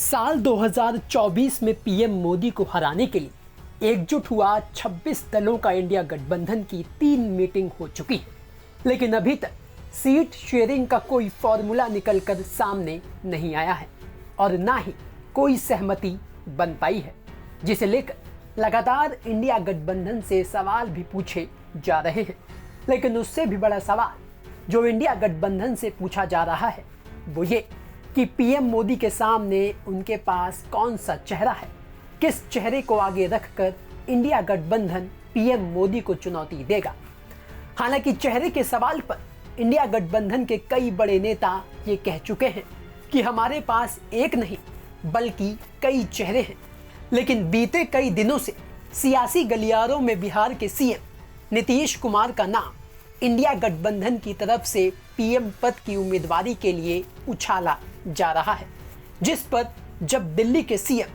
साल 2024 में पीएम मोदी को हराने के लिए एकजुट हुआ 26 दलों का इंडिया गठबंधन की 3 मीटिंग हो चुकी है, लेकिन अभी तक सीट शेयरिंग का कोई फॉर्मूला निकलकर सामने नहीं आया है और ना ही कोई सहमति बन पाई है, जिसे लेकर लगातार इंडिया गठबंधन से सवाल भी पूछे जा रहे हैं। लेकिन उससे भी बड़ा सवाल जो इंडिया गठबंधन से पूछा जा रहा है वो ये कि पीएम मोदी के सामने उनके पास कौन सा चेहरा है, किस चेहरे को आगे रखकर इंडिया गठबंधन पीएम मोदी को चुनौती देगा। हालांकि चेहरे के सवाल पर इंडिया गठबंधन के कई बड़े नेता ये कह चुके हैं कि हमारे पास एक नहीं बल्कि कई चेहरे हैं, लेकिन बीते कई दिनों से सियासी गलियारों में बिहार के सीएम नीतीश कुमार का नाम इंडिया गठबंधन की तरफ से पीएम पद की उम्मीदवारी के लिए उछाला जा रहा है, जिस पर जब दिल्ली के सीएम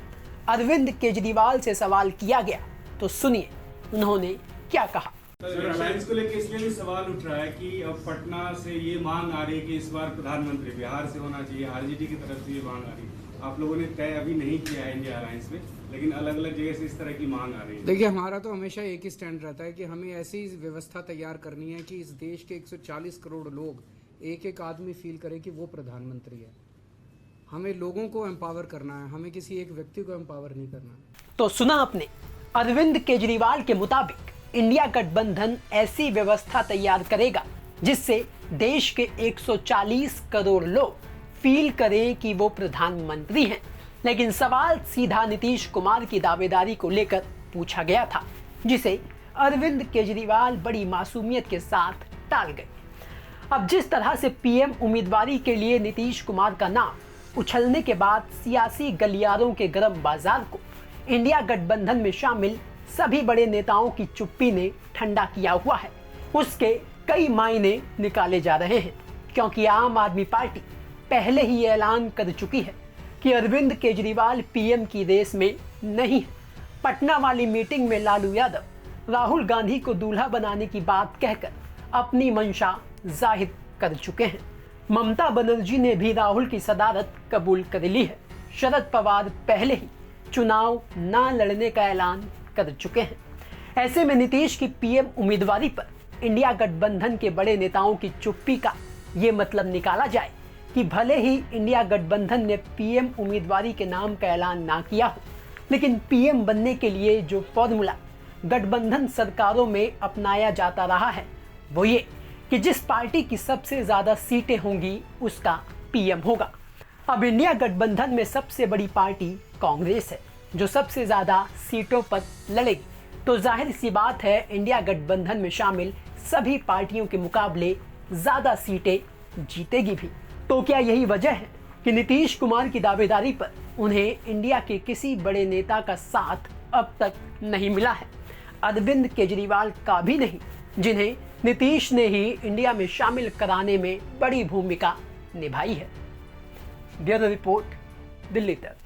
अरविंद केजरीवाल से सवाल किया गया तो सुनिए उन्होंने क्या कहा। अलायंस को लेकर इसलिए भी सवाल उठ रहा है कि अब पटना से ये मांग आ रही है कि इस बार प्रधानमंत्री बिहार से होना चाहिए, आरजेडी की तरफ से ये मांग आ रही है। आप लोगों ने तय अभी नहीं किया है इंडिया अलायंस में, लेकिन अलग अलग जगह से इस तरह की मांग आ रही है। देखिए, हमारा तो हमेशा एक ही स्टैंड रहता है कि हमें ऐसी व्यवस्था तैयार करनी है कि इस देश के 140 करोड़ लोग एक एक आदमी फील करे कि वो प्रधानमंत्री है। हमें लोगों को एम्पावर करना है, हमें किसी एक व्यक्ति को एम्पावर नहीं करना है। तो सुना आपने, अरविंद केजरीवाल के मुताबिक इंडिया गठबंधन ऐसी व्यवस्था तैयार करेगा जिससे देश के 140 करोड़ लोग फील करें कि वो प्रधानमंत्री हैं। लेकिन सवाल सीधा नीतीश कुमार की दावेदारी को लेकर पूछा गया था, जिसे अरविंद केजरीवाल बड़ी मासूमियत के साथ टाल गए। अब जिस तरह से पीएम उम्मीदवारी के लिए नीतीश कुमार का नाम उछलने के बाद सियासी गलियारों के गर्म बाजार को इंडिया गठबंधन में शामिल सभी बड़े नेताओं की चुप्पी ने ठंडा किया हुआ है, उसके कई मायने निकाले जा रहे हैं। क्योंकि आम आदमी पार्टी पहले ही ऐलान कर चुकी है कि अरविंद केजरीवाल पीएम की रेस में नहीं है। पटना वाली मीटिंग में लालू यादव राहुल गांधी को दूल्हा बनाने की बात कहकर अपनी मंशा जाहिर कर चुके हैं। ममता बनर्जी ने भी राहुल की सदारत कबूल कर ली है। शरद पवार पहले ही चुनाव ना लड़ने का ऐलान कर चुके हैं। ऐसे में नीतीश की पीएम उम्मीदवारी पर इंडिया गठबंधन के बड़े नेताओं की चुप्पी का ये मतलब निकाला जाए कि भले ही इंडिया गठबंधन ने पीएम उम्मीदवारी के नाम का ऐलान ना किया हो, लेकिन पीएम बनने के लिए जो फॉर्मूला गठबंधन सरकारों में अपनाया जाता रहा है वो ये कि जिस पार्टी की सबसे ज्यादा सीटें होंगी उसका पीएम होगा। अब इंडिया गठबंधन में सबसे बड़ी पार्टी कांग्रेस है जो सबसे ज्यादा सीटों पर लड़ेगी, तो जाहिर सी बात है इंडिया गठबंधन में शामिल सभी पार्टियों के मुकाबले ज्यादा सीटें जीतेगी भी। तो क्या यही वजह है कि नीतीश कुमार की दावेदारी पर उन्हें इंडिया के किसी बड़े नेता का साथ अब तक नहीं मिला है? अरविंद केजरीवाल का भी नहीं, जिन्हें नीतीश ने ही इंडिया में शामिल कराने में बड़ी भूमिका निभाई है। ब्यूरो रिपोर्ट, दिल्ली तक।